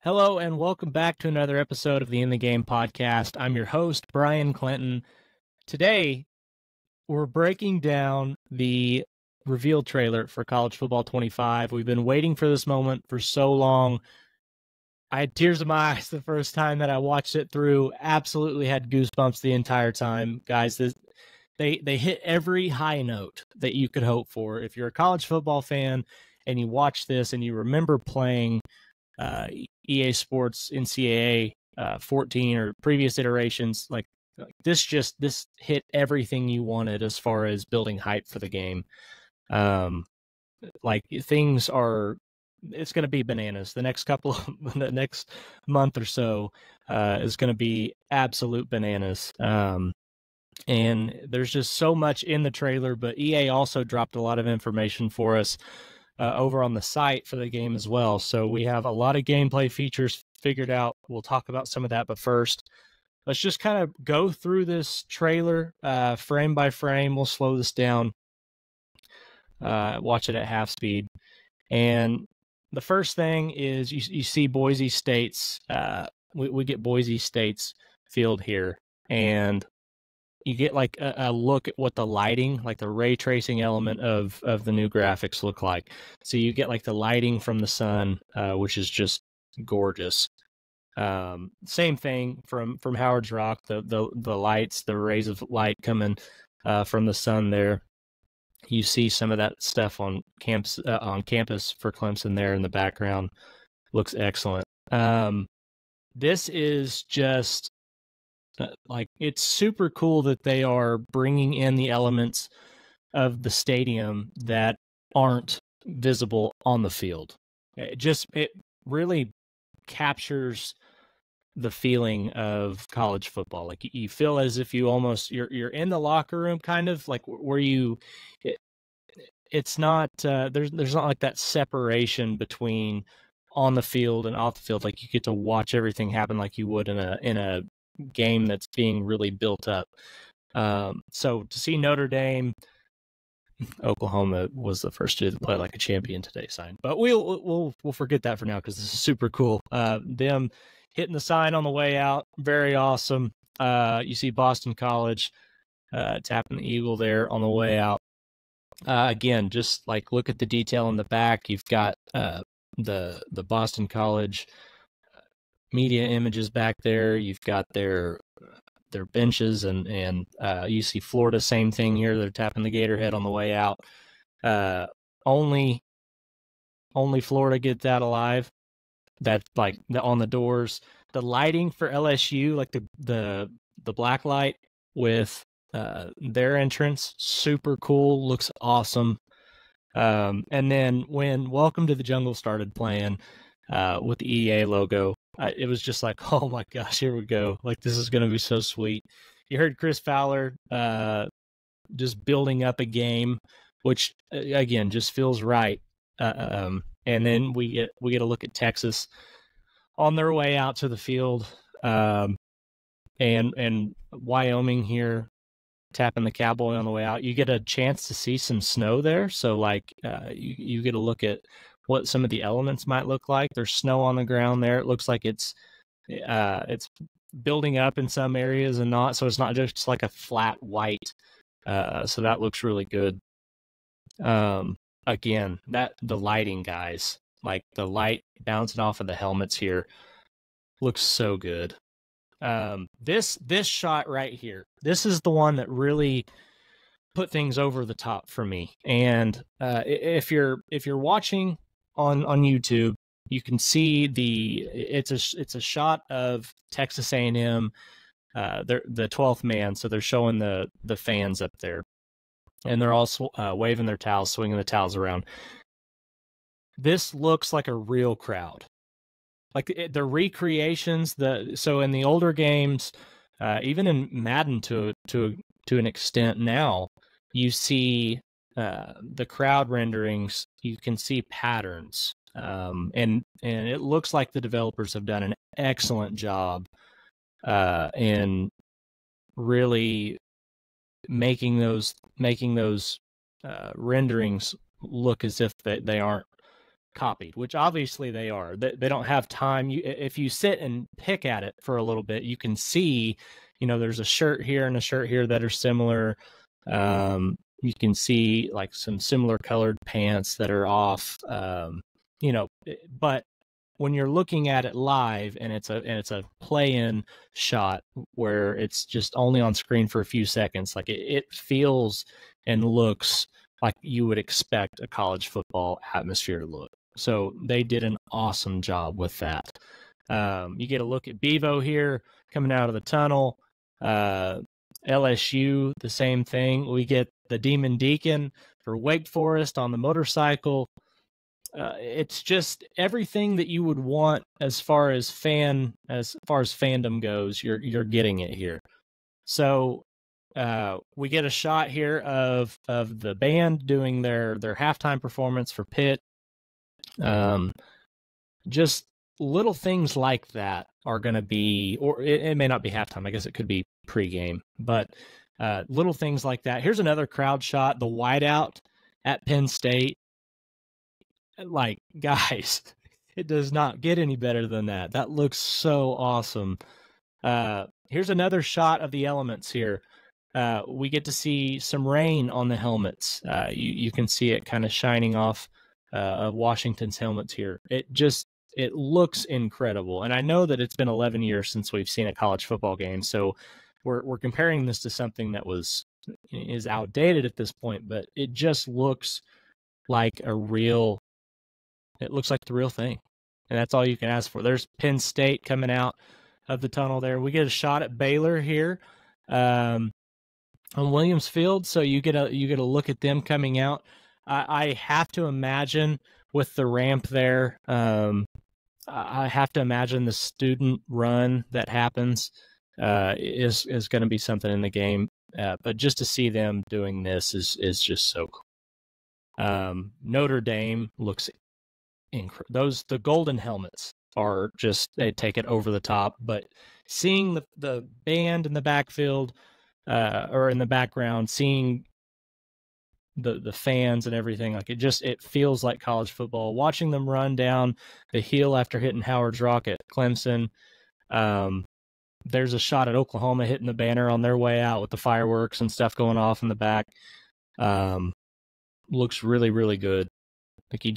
Hello and welcome back to another episode of the In the Game podcast. I'm your host, Bryan Clinton. Today, we're breaking down the reveal trailer for College Football 25. We've been waiting for this moment for so long. I had tears in my eyes the first time that I watched it through. Absolutely had goosebumps the entire time. Guys, they hit every high note that you could hope for. If you're a college football fan and you watch this and you remember playing EA Sports NCAA 14 or previous iterations, like this hit everything you wanted as far as building hype for the game. Like things are, it's going to be bananas. The next month or so is going to be absolute bananas. And there's just so much in the trailer, but EA also dropped a lot of information for us over on the site for the game as well. So we have a lot of gameplay features figured out. We'll talk about some of that, but first, let's just kind of go through this trailer frame by frame. We'll slow this down, watch it at half speed. And the first thing is you see Boise State's, we get Boise State's field here, and you get like a look at what the lighting, like the ray tracing element of the new graphics look like. So you get like the lighting from the sun, which is just gorgeous. Same thing from Howard's Rock, the lights, the rays of light coming from the sun there. You see some of that stuff on campus for Clemson there in the background. Looks excellent. This is just like, it's super cool that they are bringing in the elements of the stadium that aren't visible on the field. It really captures the feeling of college football. Like you feel as if you almost you're in the locker room, kind of like where you. It's not there's not like that separation between on the field and off the field. Like you get to watch everything happen like you would in a game that's being really built up. So to see Notre Dame, Oklahoma was the first to play like a champion today sign, but we'll forget that for now because this is super cool. Them hitting the sign on the way out, very awesome. You see Boston College tapping the eagle there on the way out. Again, just like look at the detail in the back. You've got the Boston College media images back there. You've got their benches, and you see Florida, same thing here. They're tapping the gator head on the way out. Only Florida gets that alive. That's like on the doors. The lighting for LSU, like the black light with their entrance, super cool. Looks awesome. And then when Welcome to the Jungle started playing with the EA logo, it was just like, oh my gosh, here we go. Like, this is going to be so sweet. You heard Chris Fowler just building up a game, which, again, just feels right. And then we get a look at Texas on their way out to the field, and Wyoming here tapping the cowboy on the way out. You get a chance to see some snow there. So, like, you get a look at what some of the elements might look like. There's snow on the ground there. It looks like it's building up in some areas and not. So it's not just like a flat white. So that looks really good. Again, the lighting, guys, like the light bouncing off of the helmets here looks so good. This shot right here, this is the one that really put things over the top for me. And if you're watching on YouTube, you can see it's a shot of Texas A&M, the 12th man. So they're showing the fans up there, and they're all waving their towels, swinging the towels around. This looks like a real crowd. Like the recreations, so in the older games, even in Madden to an extent now, you see the crowd renderings. You can see patterns, and it looks like the developers have done an excellent job in really making those renderings look as if they aren't copied, which obviously they are. They don't have time. If you sit and pick at it for a little bit, you can see, there's a shirt here and a shirt here that are similar. You can see like some similar colored pants that are off. But when you're looking at it live and it's a play-in shot where it's just only on screen for a few seconds, like it feels and looks like you would expect a college football atmosphere to look. So they did an awesome job with that. You get a look at Bevo here coming out of the tunnel. LSU, the same thing. We get the Demon Deacon for Wake Forest on the motorcycle. It's just everything that you would want as far as fandom goes. You're getting it here. So we get a shot here of the band doing their halftime performance for Pitt. Just little things like that are going to be, or it may not be halftime. I guess it could be pregame, but little things like that. Here's another crowd shot, the whiteout at Penn State. Like, guys, it does not get any better than that. That looks so awesome. Here's another shot of the elements here. We get to see some rain on the helmets. You can see it kind of shining off of Washington's helmets here. It looks incredible. And I know that it's been 11 years since we've seen a college football game, so we're comparing this to something that is outdated at this point, but it just looks like the real thing. And that's all you can ask for. There's Penn State coming out of the tunnel there. We get a shot at Baylor here on Williams Field, so you get a look at them coming out. I have to imagine with the ramp there, I have to imagine the student run that happens is going to be something in the game. But just to see them doing this is just so cool. Notre Dame looks incredible. The golden helmets are just, they take it over the top. But seeing the band in the backfield or in the background, seeing the fans and everything, like it feels like college football. Watching them run down the hill after hitting Howard's Rock at Clemson. There's a shot at Oklahoma hitting the banner on their way out with the fireworks and stuff going off in the back. Looks really, really good. Like you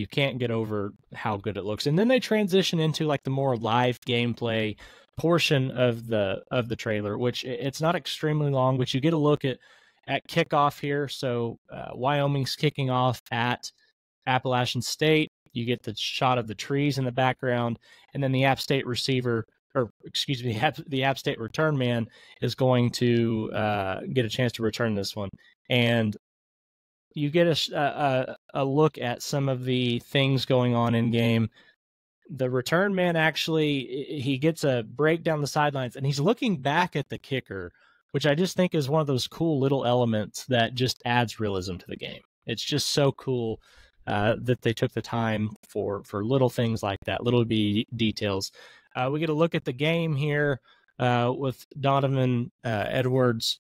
can't get over how good it looks. And then they transition into like the more live gameplay portion of the trailer, which it's not extremely long, but you get a look at kickoff here. So Wyoming's kicking off at Appalachian State. You get the shot of the trees in the background, and then the App State receiver, or excuse me, the App State return man is going to get a chance to return this one. And you get a look at some of the things going on in game. The return man he gets a break down the sidelines, and he's looking back at the kicker, which I just think is one of those cool little elements that just adds realism to the game. It's just so cool that they took the time for little things like that, little details. We get a look at the game here with Donovan Edwards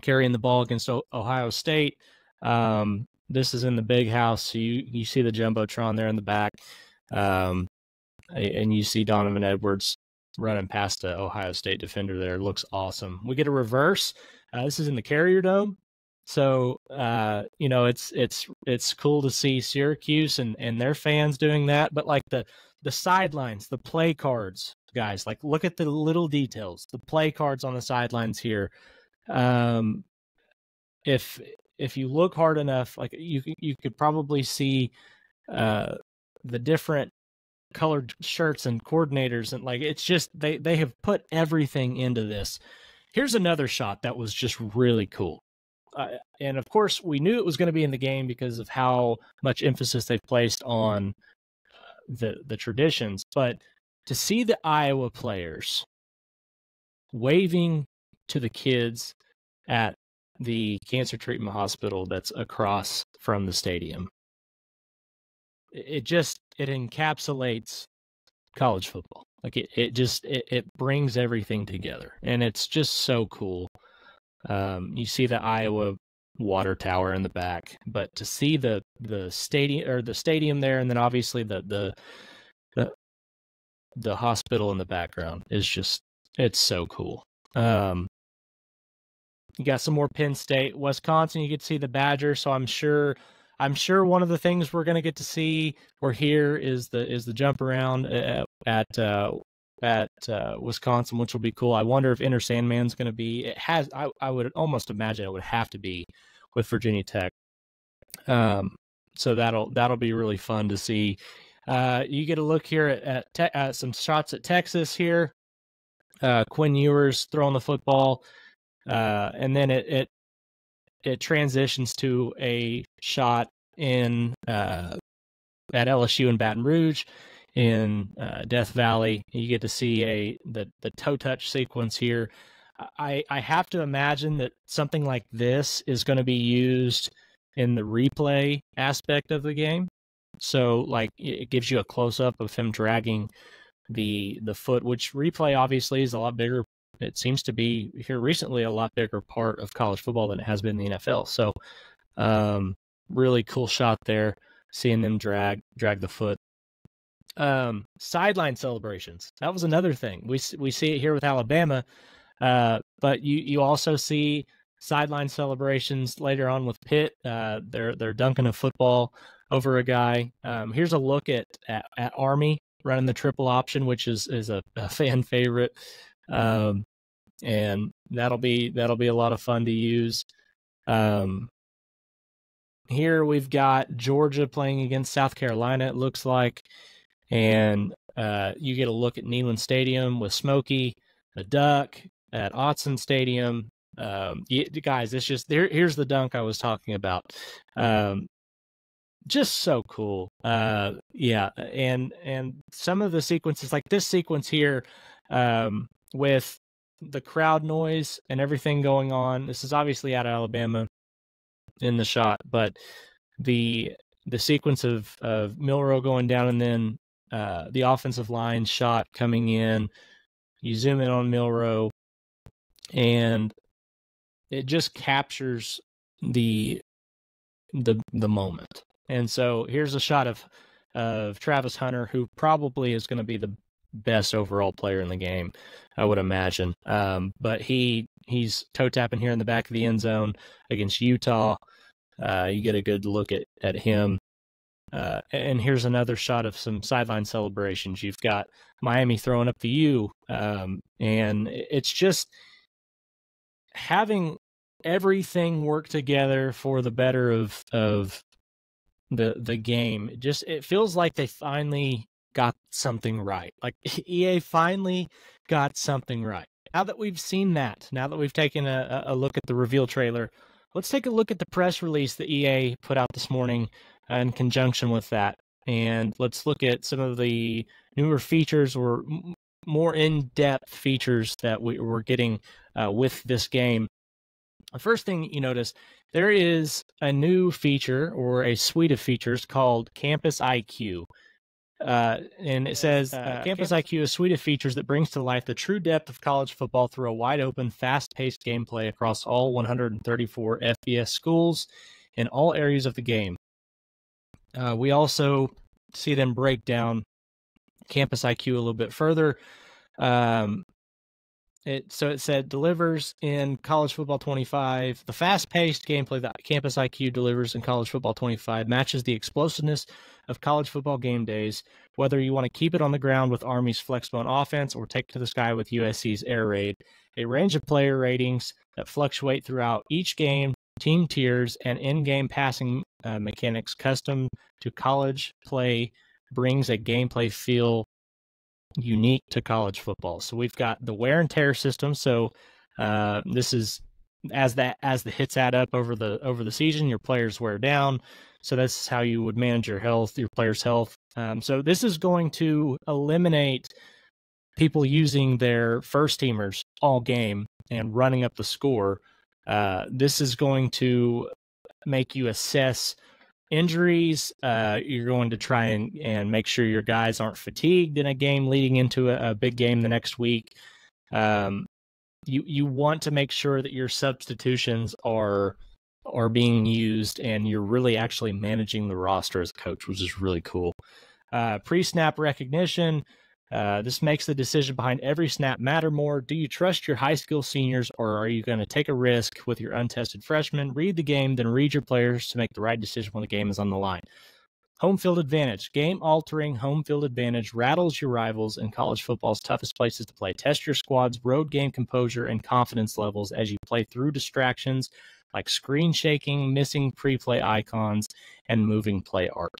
carrying the ball against Ohio State. This is in the big house, so you see the Jumbotron there in the back, and you see Donovan Edwards running past the Ohio State defender there. Looks awesome. We get a reverse. This is in the Carrier Dome. So, it's cool to see Syracuse and their fans doing that. But like the sidelines, the play cards, guys, like look at the little details, the play cards on the sidelines here. If you look hard enough, like you could probably see the different colored shirts and coordinators, and like it's just they have put everything into this. Here's another shot that was just really cool. And of course, we knew it was going to be in the game because of how much emphasis they've placed on the traditions. But to see the Iowa players waving to the kids at the cancer treatment hospital that's across from the stadium, it encapsulates college football. Like it brings everything together, and it's just so cool. You see the Iowa water tower in the back. But to see the stadium there, and then obviously the hospital in the background is just, it's so cool. You got some more Penn State, Wisconsin. You get to see the Badgers, so I'm sure one of the things we're going to get to see or hear is the jump around at Wisconsin, which will be cool. I wonder if Enter Sandman's going to be. It has. I would almost imagine it would have to be with Virginia Tech. So that'll be really fun to see. You get a look here at some shots at Texas here. Quinn Ewers throwing the football. And then it transitions to a shot in at LSU in Baton Rouge in Death Valley. You get to see the toe touch sequence here. I have to imagine that something like this is going to be used in the replay aspect of the game. So like it gives you a close up of him dragging the foot, which replay obviously is a lot bigger. It seems to be here recently a lot bigger part of college football than it has been in the NFL. So, really cool shot there, seeing them drag the foot. Sideline celebrations. That was another thing. We see it here with Alabama, but you also see sideline celebrations later on with Pitt. They're dunking a football over a guy. Here's a look at Army running the triple option, which is a fan favorite. And that'll be a lot of fun to use. Here we've got Georgia playing against South Carolina, it looks like, and you get a look at Neyland Stadium with Smokey, the Duck at Autzen Stadium. Guys, it's just here's the dunk I was talking about. Just so cool. Yeah, and some of the sequences, like this sequence here, with the crowd noise and everything going on. This is obviously out of Alabama in the shot, but the sequence of Milroe going down and then the offensive line shot coming in. You zoom in on Milroe, and it just captures the moment. And so here's a shot of Travis Hunter, who probably is going to be the best overall player in the game, I would imagine. But he's toe tapping here in the back of the end zone against Utah. You get a good look at him. And here's another shot of some sideline celebrations. You've got Miami throwing up the U, and it's just having everything work together for the better of the game. It feels like they finally got something right. Like EA finally got something right. Now that we've seen that, now that we've taken a look at the reveal trailer, let's take a look at the press release that EA put out this morning in conjunction with that. And let's look at some of the newer features or more in-depth features that we're getting with this game. The first thing you notice, there is a new feature or a suite of features called Campus IQ. And it says, Campus IQ is a suite of features that brings to life the true depth of college football through a wide-open, fast-paced gameplay across all 134 FBS schools in all areas of the game. We also see them break down Campus IQ a little bit further. It said delivers in College Football 25. The fast-paced gameplay that Campus IQ delivers in College Football 25 matches the explosiveness of college football game days, whether you want to keep it on the ground with Army's flex-bone offense or take it to the sky with USC's air raid. A range of player ratings that fluctuate throughout each game, team tiers, and in-game passing mechanics custom to college play brings a gameplay feel unique to college football. So we've got the wear and tear system. So this is as the hits add up over the season, your players wear down. So this is how you would manage your health, your players' health. So this is going to eliminate people using their first teamers all game and running up the score. This is going to make you assess injuries. You're going to try and make sure your guys aren't fatigued in a game leading into a big game the next week. You want to make sure that your substitutions are are being used, and you're really actually managing the roster as a coach, which is really cool. Pre-snap recognition. This makes the decision behind every snap matter more. Do you trust your high school seniors, or are you going to take a risk with your untested freshmen? Read the game, then read your players to make the right decision when the game is on the line. Home field advantage. Game-altering home field advantage rattles your rivals in college football's toughest places to play. Test your squad's road game composure and confidence levels as you play through distractions like screen shaking, missing pre-play icons, and moving play art.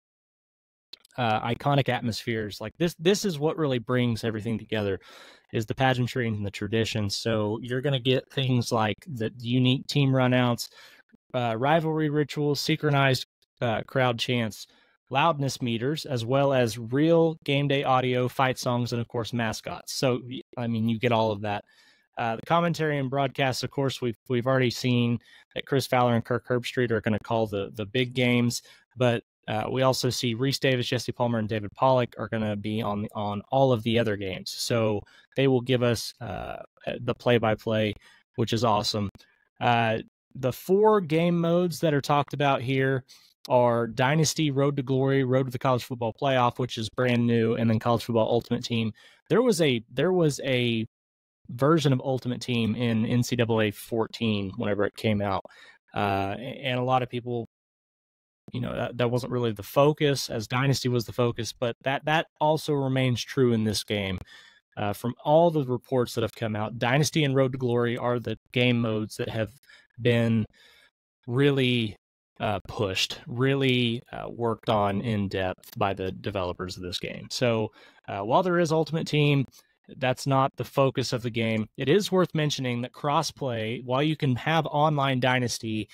Iconic atmospheres. Like this is what really brings everything together, is the pageantry and the tradition. So you're going to get things like the unique team runouts, rivalry rituals, synchronized crowd chants, loudness meters, as well as real game day audio, fight songs, and of course mascots. So I mean, you get all of that. The commentary and broadcasts, of course, we've already seen that Chris Fowler and Kirk Herbstreit are going to call the big games, but we also see Reese Davis, Jesse Palmer, and David Pollock are going to be on all of the other games. So they will give us the play-by-play, which is awesome. The 4 game modes that are talked about here are Dynasty, Road to Glory, Road to the College Football Playoff, which is brand new, and then College Football Ultimate Team. There was a version of Ultimate Team in NCAA 14 whenever it came out, and a lot of people, that wasn't really the focus, as Dynasty was the focus, but that also remains true in this game. From all the reports that have come out, Dynasty and Road to Glory are the game modes that have been really pushed, really worked on in depth by the developers of this game. So while there is Ultimate Team, that's not the focus of the game. It is worth mentioning that crossplay, while you can have online Dynasty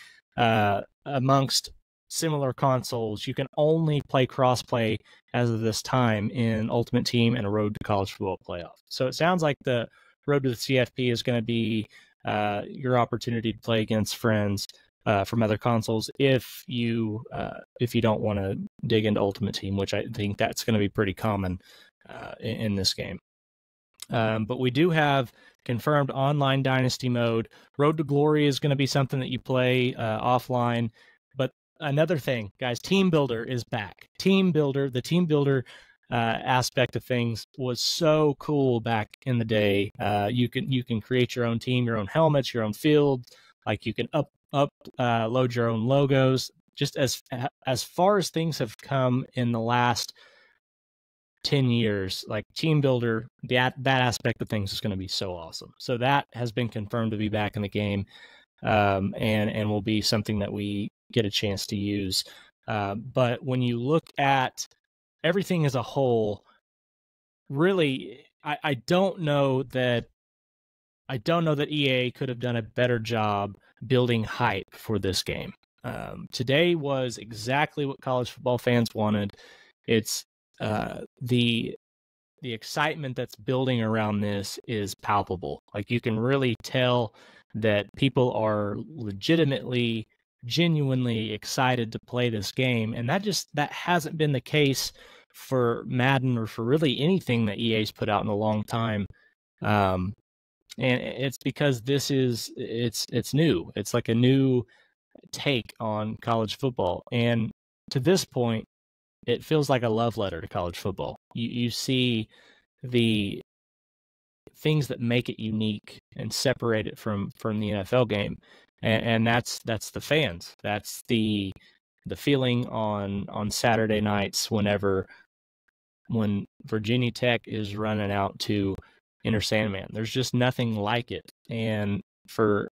amongst similar consoles, you can only play crossplay as of this time in Ultimate Team and a Road to College Football Playoff. So it sounds like the Road to the CFP is going to be your opportunity to play against friends from other consoles if you don't want to dig into Ultimate Team, which I think that's going to be pretty common in this game. But we do have confirmed online Dynasty mode. Road to Glory is going to be something that you play offline. But another thing, guys, Team Builder is back. The Team Builder aspect of things was so cool back in the day. You can create your own team, your own helmets, your own field. Like you can upload your own logos. Just as far as things have come in the last 10 years, like Team Builder, that aspect of things is going to be so awesome. So that has been confirmed to be back in the game, and will be something that we get a chance to use. But when you look at everything as a whole, really, I don't know that EA could have done a better job building hype for this game. Today was exactly what college football fans wanted. It's the excitement that's building around this is palpable. Like you can really tell that people are legitimately, genuinely excited to play this game, and that hasn't been the case for Madden or for really anything that EA's put out in a long time. And it's because it's new. It's like a new take on college football, and to this point, it feels like a love letter to college football. You see the things that make it unique and separate it from the NFL game, and that's the fans. That's the feeling on Saturday nights when Virginia Tech is running out to Enter Sandman. There's just nothing like it, and for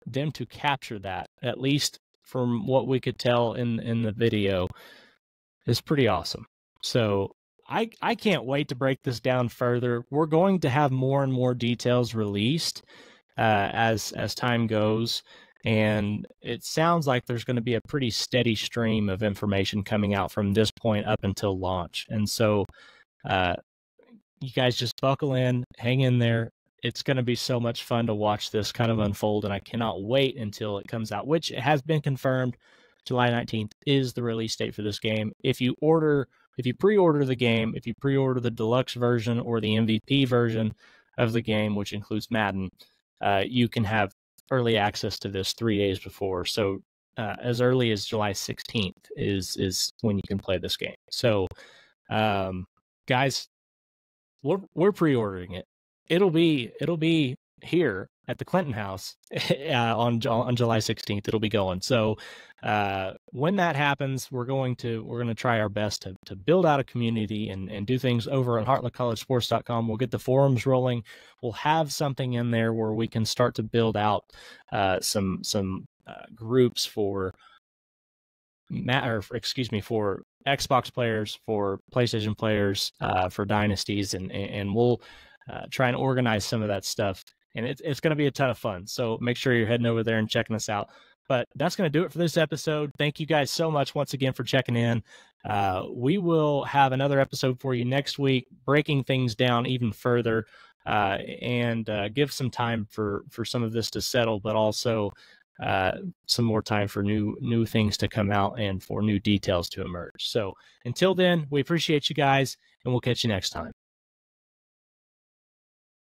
them to capture that, at least from what we could tell in the video, is pretty awesome. So I can't wait to break this down further. We're going to have more and more details released as time goes, and it sounds like there's going to be a pretty steady stream of information coming out from this point up until launch. And so you guys just buckle in, hang in there. It's going to be so much fun to watch this kind of unfold, and I cannot wait until it comes out, which has been confirmed. July 19th is the release date for this game. If you pre-order the game, if you pre-order the deluxe version or the MVP version of the game, which includes Madden, you can have early access to this 3 days before. So as early as July 16th is when you can play this game. So, guys, we're pre-ordering it. It'll be here at the Clinton house on July 16th. It'll be going. So when that happens, we're going to try our best to build out a community and do things over on heartlandcollegesports.com. We'll get the forums rolling. We'll have something in there where we can start to build out some groups for for Xbox players, for PlayStation players, for dynasties, and we'll try and organize some of that stuff. And it's going to be a ton of fun. So make sure you're heading over there and checking us out. But that's going to do it for this episode. Thank you guys so much once again for checking in. We will have another episode for you next week, breaking things down even further, and give some time for some of this to settle, but also some more time for new things to come out and for new details to emerge. So until then, we appreciate you guys, and we'll catch you next time.